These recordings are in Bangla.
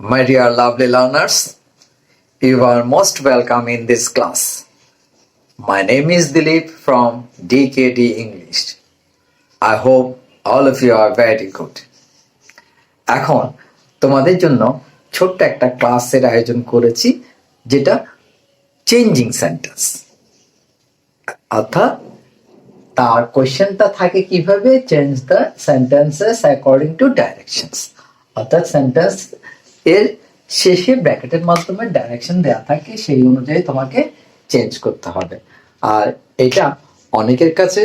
My dear lovely learners, you are most welcome in this class. My name is Dilip from DKD English. I hope all of you are very good. এখন তোমাদের জন্য ছোট্ট একটা ক্লাসের আয়োজন করেছি যেটা চেঞ্জিং সেন্টেন্স। অর্থাৎ তার কোয়েশ্চেনটা থাকে কিভাবে change the sentences according to directions. অর্থাৎ সেন্টেন্স এর শেষে ব্র্যাকেটের মাধ্যমে ডাইরেকশন দেওয়া থাকে, সেই অনুযায়ী তোমাকে চেঞ্জ করতে হবে। আর এটা অনেকের কাছে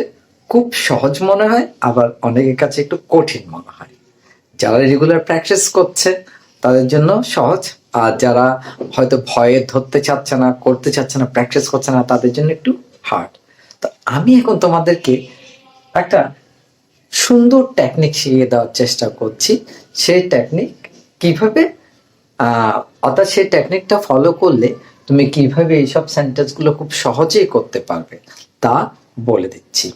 খুব সহজ মনে হয়, আবার অনেকের কাছে একটু কঠিন মনে হয়। যারা রেগুলার প্র্যাকটিস করছে তাদের জন্য সহজ, আর যারা হয়তো ভয়ে ধরতে চাচ্ছে না, করতে চাচ্ছে না, প্র্যাকটিস করছে না, তাদের জন্য একটু হার্ড। তো আমি এখন তোমাদেরকে একটা সুন্দর টেকনিক শিখিয়ে দেওয়ার চেষ্টা করছি। সেই টেকনিক কিভাবে অর্থাৎ সেই টেকনিকটা ফলো করলে তুমি কিভাবে এইসব সেন্টেন্সগুলো খুব সহজেই করতে পারবে তা বলে দিচ্ছি।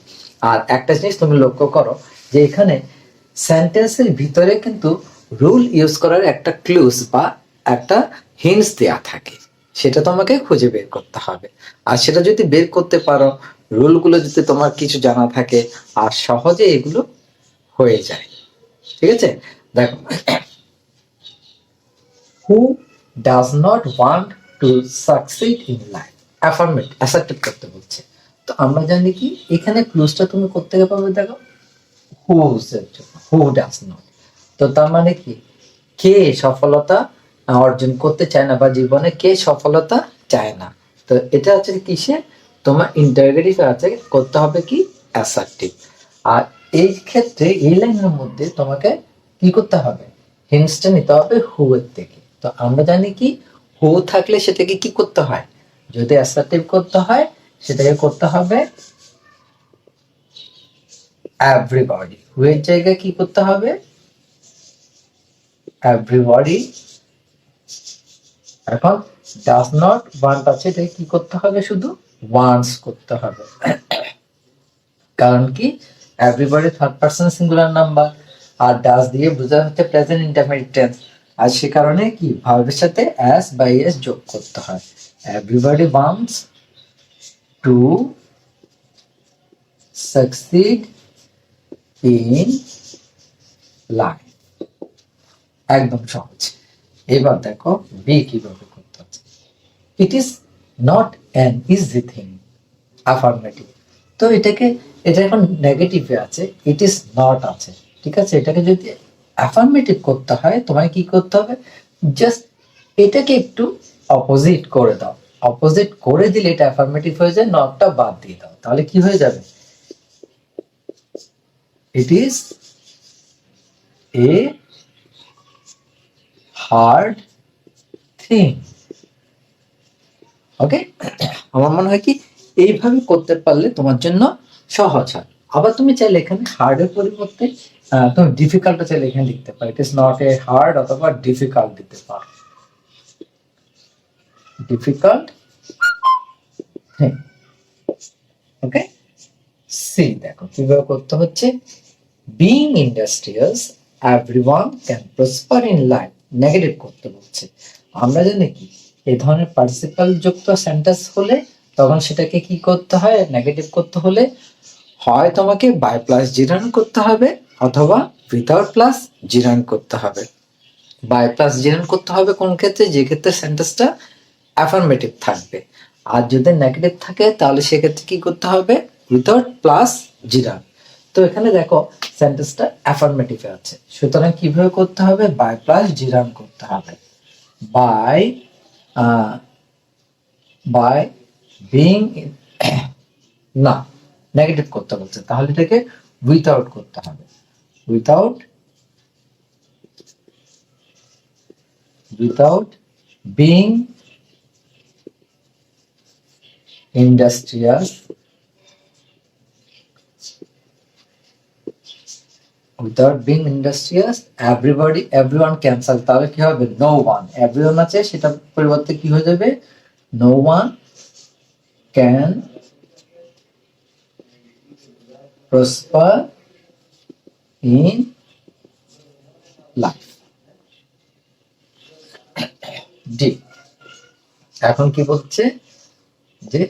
আর একটা জিনিস তুমি লক্ষ্য করো যে এখানে সেন্টেন্সের ভিতরে কিন্তু রুল ইউজ করার একটা ক্লুজ বা একটা হিন্টস দেয়া থাকে, সেটা তোমাকে খুঁজে বের করতে হবে। আর সেটা যদি বের করতে পারো, রুলগুলো যদি তোমার কিছু জানা থাকে, আর সহজে এগুলো হয়ে যায়। ঠিক আছে, দেখো, who does not want to succeed in life? Affirmative, assertive করতে বলছে। তো আমরা জানি কি এখানে ক্লুজটা তুমি করতে পারবে, দেখো who's এর জন্য, who does not। তো তার মানে কি কে সফলতা অর্জন করতে চায় না, বা জীবনে কে সফলতা চায় না। তো এটা হচ্ছে কিসে, তোমার ইন্টারোগেটিভ আছে, করতে হবে কি অ্যাসার্টিভ। আর এই ক্ষেত্রে এই লাইনের মধ্যে তোমাকে কি করতে হবে, হিন্টসটা নিতে হবে হু এর থেকে। তো আমরা জানি কি হু থাকলে সেটাকে কি করতে হয়, যদি অ্যাসার্টিভ করতে হয় সেটাকে করতে হবে এভরিবডি। হু এর জায়গায় কি করতে হবে, এভরিবডি। এখন ডাজ নট ওয়ান্ট আছে, এটা কি করতে হবে, শুধু ওয়ান্টস করতে হবে। কারণ কি everybody third person singular number, আর ডাজ দিয়ে বোঝা হচ্ছে প্রেজেন্ট ইন্টারমিডিয়েট টেন্স, আর সে কারণে কি ভার্বের সাথে অ্যাস বা এস যোগ করতে হয়। Everybody wants to succeed in life. একদম সহজ। এবার দেখো বি কিভাবে করতে হচ্ছে। It is not an easy thing, affirmative. তো এটা এখন নেগেটিভে আছে, ইট ইজ নট আছে, ঠিক আছে। এটাকে যদি অ্যাফার্মেটিভ করতে হয় তোমায় কি করতে হবে, জাস্ট এটাকে একটু অপোজিট করে দাও। অপোজিট করে দিলে এটা অ্যাফার্মেটিভ হয়ে যায়, নটটা বাদ দিয়ে দাও, তাহলে কি হয়ে যাবে, it is a hard thing. Okay, আমার মনে হয় কি এইভাবে করতে পারলে তোমার জন্য সহজ হয়। আবার তুমি চাইলে এখানে হার্ড এর পরিবর্তে তুমি ডিফিকাল্ট চাইলে এখানে লিখতে পারো, it is not a hard, অথবা ডিফিকাল্ট দিতে পারো, ডিফিকাল্ট। ওকে, সি দেখো কিভাবে করতে হচ্ছে। Being industrious everyone can prosper in life, negative করতে বলছে। আমরা জানি কি এই ধরনের পার্টিসিপাল যুক্ত সেন্টেন্স হলে তখন সেটাকে কি করতে হয়, নেগেটিভ করতে হলে হয় তোমাকে বাই প্লাস জিরান করতে হবে, অথবা উইথাউট প্লাস জিরান করতে হবে। বাই প্লাস জিরান করতে হবে কোন ক্ষেত্রে, যে ক্ষেত্রে সেন্টেন্সটা অ্যাফার্মেটিভ থাকবে। আর যদি নেগেটিভ থাকে তাহলে সেক্ষেত্রে কি করতে হবে, উইথাউট প্লাস জিরান। তো এখানে দেখো সেন্টেন্সটা অ্যাফার্মেটিভে আছে, সুতরাং কিভাবে করতে হবে, বাই প্লাস জিরান করতে হবে। বাই বাই বিং না, নেগেটিভ করতে বলছে, তাহলে এটাকে উইথাউট করতে হবে। Without being industrious, without being industrious everybody, everyone cancel, তাহলে কি হবে, নো ওয়ান। এভরিওয়ান আছে সেটা পরিবর্তে কি হয়ে যাবে, no one can prosper in life. D. এখন কি বলছে যে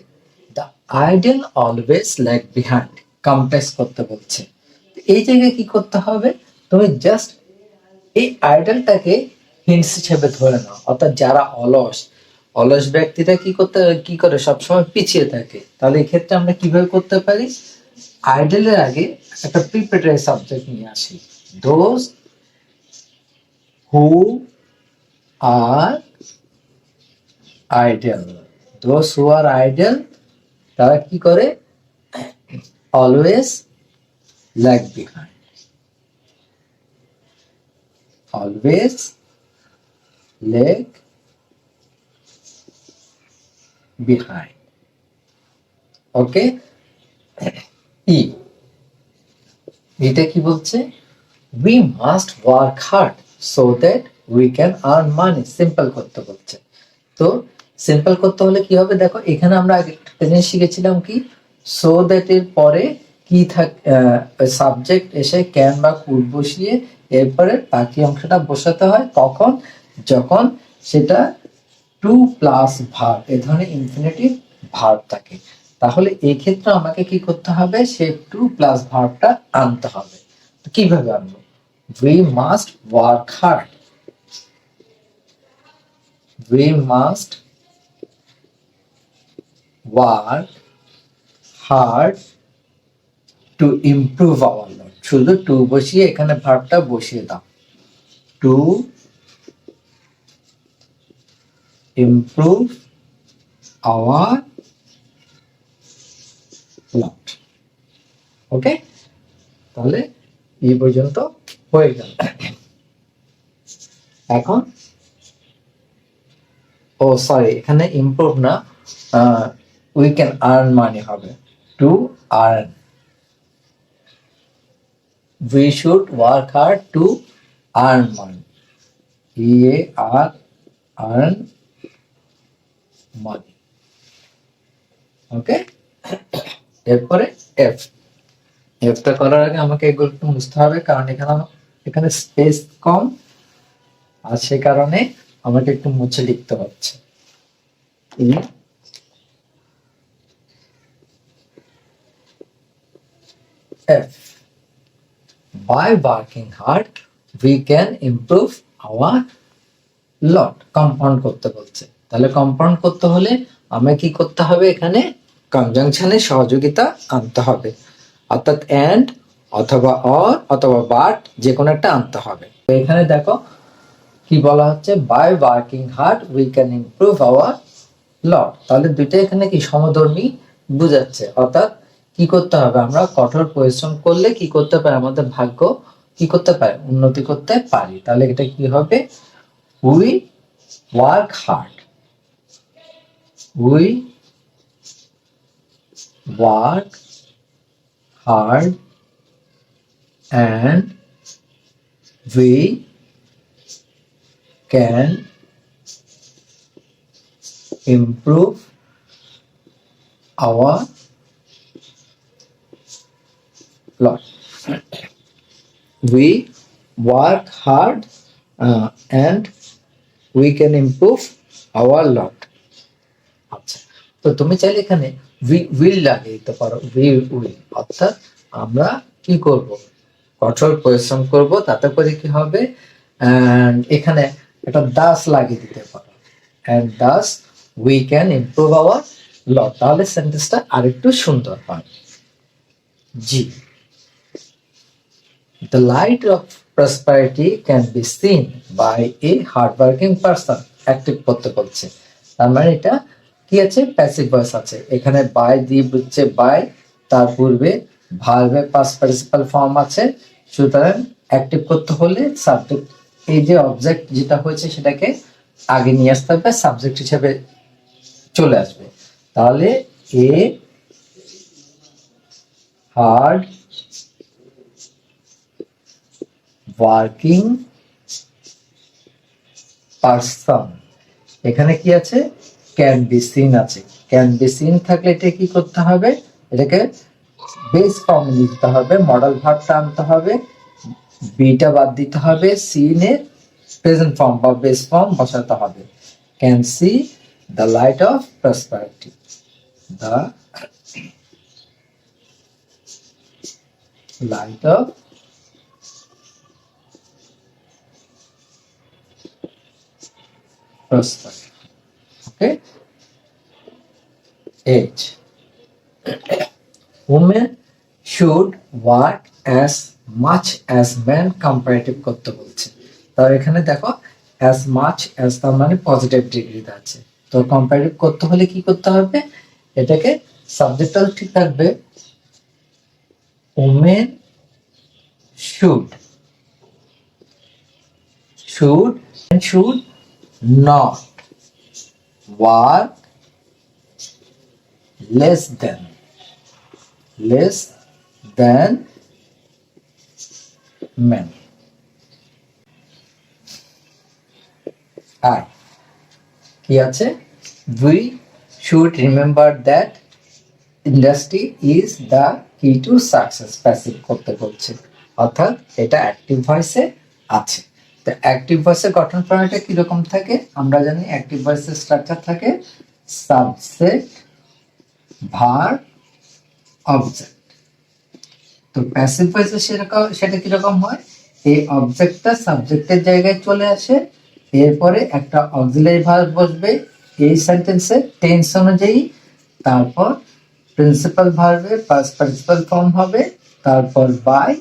the idol always lag behind, complex করতে বলছে। এই জায়গায় কি করতে হবে, তুমি জাস্ট এই আইডলটাকে হিন্টস হিসেবে ধরে নাও, অর্থাৎ যারা অলস, অলস ব্যক্তিরা কি করে সবসময় পিছিয়ে থাকে। তাহলে এই ক্ষেত্রে আমরা কিভাবে করতে পারি, আইডলের আগে একটা প্রিপেটারি সাবজেক্ট নিয়ে আসি, those who are idle. Those who are idle, তারা কি করে, always lag behind, always lag behind. Okay, ই, এটা কি বলছে, we must work hard so that we can earn money, simple করতে বলছে। তো সিম্পল করতে হলে কি হবে, দেখো এখানে আমরা আগে একটা জিনিস শিখেছিলাম কি, সো দ্যাট এর পরে কি সাবজেক্ট এসে ক্যান বা কুড বসিয়ে এরপরে বাকি অংশটা বসাতে হয় কখন, যখন সেটা টু প্লাস ভার্ব, এ ধরনের ইনফিনিটিভ ভার্ব থাকে। তাহলে এই ক্ষেত্রে আমাকে কি করতে হবে, সে টু প্লাস ভার্বটা আনতে হবে। কিভাবে আনবো, we must work hard, we must work hard to improve our life, শুধু টু বসিয়ে এখানে ভার্বটা বসিয়ে দাও, to improve our lot। ওকে, তাহলে এই পর্যন্ত হয়ে গেল। এখন ও সরি, এখানে ইমপ্রুভ না, উই ক্যান আর্ন মানি হবে, to earn, we should work hard to earn money, EAR, earn money। ওকে, এরপরে এফ, এফটা করার আগে আমাকে এগুলো একটু মুছতে হবে, কারণ এখানে স্পেস কম, আর সে কারণে আমাকে একটু মুছে লিখতে হচ্ছে। F, by working hard we can improve our lot, compound করতে বলছে। তাহলে কম্পাউন্ড করতে হলে আমাকে কি করতে হবে, এখানে কনজাংশনের সহযোগিতা আনতে হবে, অর্থাৎ এন্ড অথবা অর অথবা বাট, যে কোনো একটা আনতে হবে। এখানে দেখো কি বলা হচ্ছে, by working hard we can improve our lot. তাহলে দুইটা এখানে কি সমধর্মী বুঝাচ্ছে, অর্থাৎ কি করতে হবে, আমরা কঠোর পরিশ্রম করলে কি করতে পারি, আমাদের ভাগ্য কি করতে পারে, উন্নতি করতে পারি। তাহলে এটা কি হবে, we work hard, we work hard and we can improve our lot, we work hard and we can improve our lot। আচ্ছা, তো তুমি চাইলে এখানে উইল লাগিয়ে দিতে পারো, উইল, অর্থাৎ আমরা কি করব, কঠোর পরিশ্রম করব, তাতে করে কি হবে, and এখানে একটা দাস লাগিয়ে দিতে পারো, and thus we can improve our lot, তাহলে সেন্টেন্সটা আরেকটু সুন্দর হয়। জি, the light of prosperity can be seen by a hardworking person, active করতে বলছে। তার মানে এটা কি আছে, প্যাসিভ ভয়েস আছে, এখানে বাই দিয়ে বুঝছে বাই, তার পূর্বে ভার্বের পাস্ট পার্টিসিপাল ফর্ম আছে, সুতরাং অ্যাক্টিভ করতে হলে সাবজেক্ট, এই যে অবজেক্ট যেটা হয়েছে সেটাকে আগে নিয়ে আসতে হবে, সাবজেক্ট হিসেবে চলে আসবে। তাহলে এ হার্ড ওয়ার্কিং পারসন, এখানে কি আছে, ক্যান বি সিন আছে, ক্যান বি সিন থাকলে এটা কি করতে হবে, এটাকে বেস ফর্ম লিখতে হবে, মডেল ভার্বটা আনতে হবে, বিটা বাদ দিতে হবে, সিন এর প্রেজেন্ট ফর্ম বা বেস ফর্ম বসাতে হবে। can see the light of prosperity. The light of prosperity. Okay. 8. Women should work as much as men comparative করতে বলছে। তো এখানে দেখো as much as তার মানে পজিটিভ ডিগ্রিতে আছে, তো কম্পারেটিভ করতে হলে কি করতে হবে, এটাকে সাবজেক্টাল ঠিক থাকবে women should not work less than men. আর কি আছে, we should remember that industry is the key to success. Passive করতে বলছে, অর্থাৎ এটা অ্যাক্টিভ ভয়েসে আছে। তো অ্যাক্টিভ ভয়েসের গঠন প্রণালীটা কিরকম থাকে আমরা জানি, অ্যাক্টিভ ভয়েসের স্ট্রাকচার থাকে সাবজেক্ট ভার্ব অবজেক্ট। তো প্যাসিভ ভয়েসে সেটা কিরকম হয়, এই অবজেক্টটা সাবজেক্টের জায়গায় চলে আসে, এরপরে একটা অক্সিলারি ভার্ব বসবে এই সেন্টেন্সে টেন্স অনুযায়ী, তারপর প্রিন্সিপাল ভার্বের পাস্ট পার্টিসিপাল ফর্ম হবে, তারপর বাই,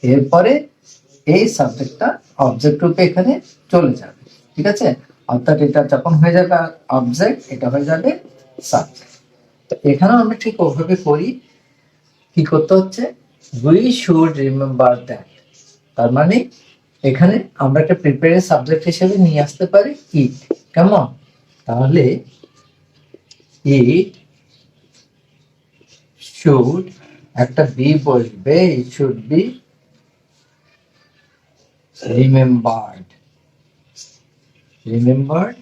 এরপরে এই সাবজেক্টটা অবজেক্ট রূপে এখানে চলে যাবে। ঠিক আছে, অর্থাৎ এটা যখন হয়ে যাবে অবজেক্ট, এটা হয়ে যাবে সাবজেক্ট। তো এখানেও আমরা ঠিক ওভাবে করি, কি করতে হচ্ছে, উই শুড রিমেম্বার দ্যাট, তার মানে এখানে আমরা একটা প্রিপেয়ার সাবজেক্ট হিসেবে নিয়ে আসতে পারি ইট। কেমন, তাহলে ইট শুড একটা বি বসবে, it should be remembered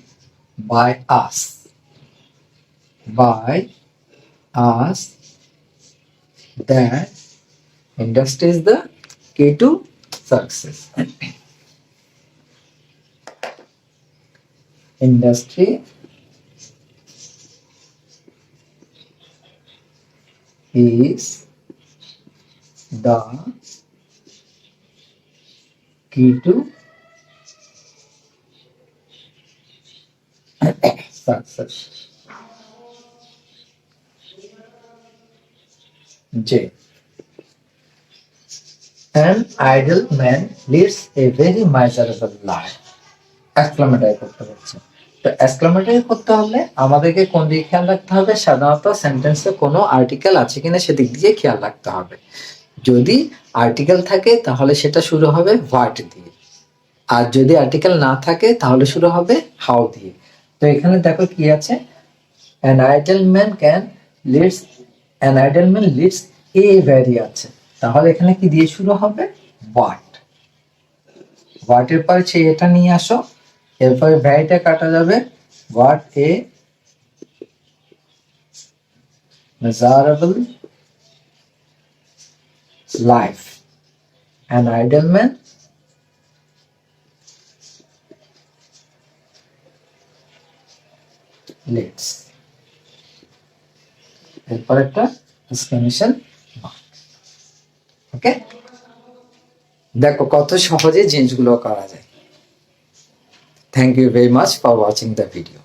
by us that industry is the key to success. Industry is the key to success. J. An idle man leads a very miserable life. Exclamatory করতে হচ্ছে। তো এক্সক্লামেটরি করতে হলে আমাদেরকে কোন দিকে খেয়াল রাখতে হবে, সাধারণত সেন্টেন্সে কোনো আর্টিকেল আছে কিনা সেদিক দিয়ে খেয়াল রাখতে হবে। যদি আর্টিকেল থাকে তাহলে সেটা শুরু হবে হোয়াট দিয়ে, আর যদি আর্টিকেল না থাকে তাহলে শুরু হবে হাউ দিয়ে। তো এখানে দেখো কি আছে, an idle man leads a very আছে, তাহলে এখানে কি দিয়ে শুরু হবে, হোয়াট। হোয়াটের পরে সেই এটা নিয়ে আসো, এরপরে ভ্যারিটা কাটা যাবে, what a miserable life an idle man leads, এরপর একটা এক্সক্লেমেশন মার্ক। ওকে, দেখো কত সহজে জিনিসগুলো করা যায়। Thank you very much for watching the video.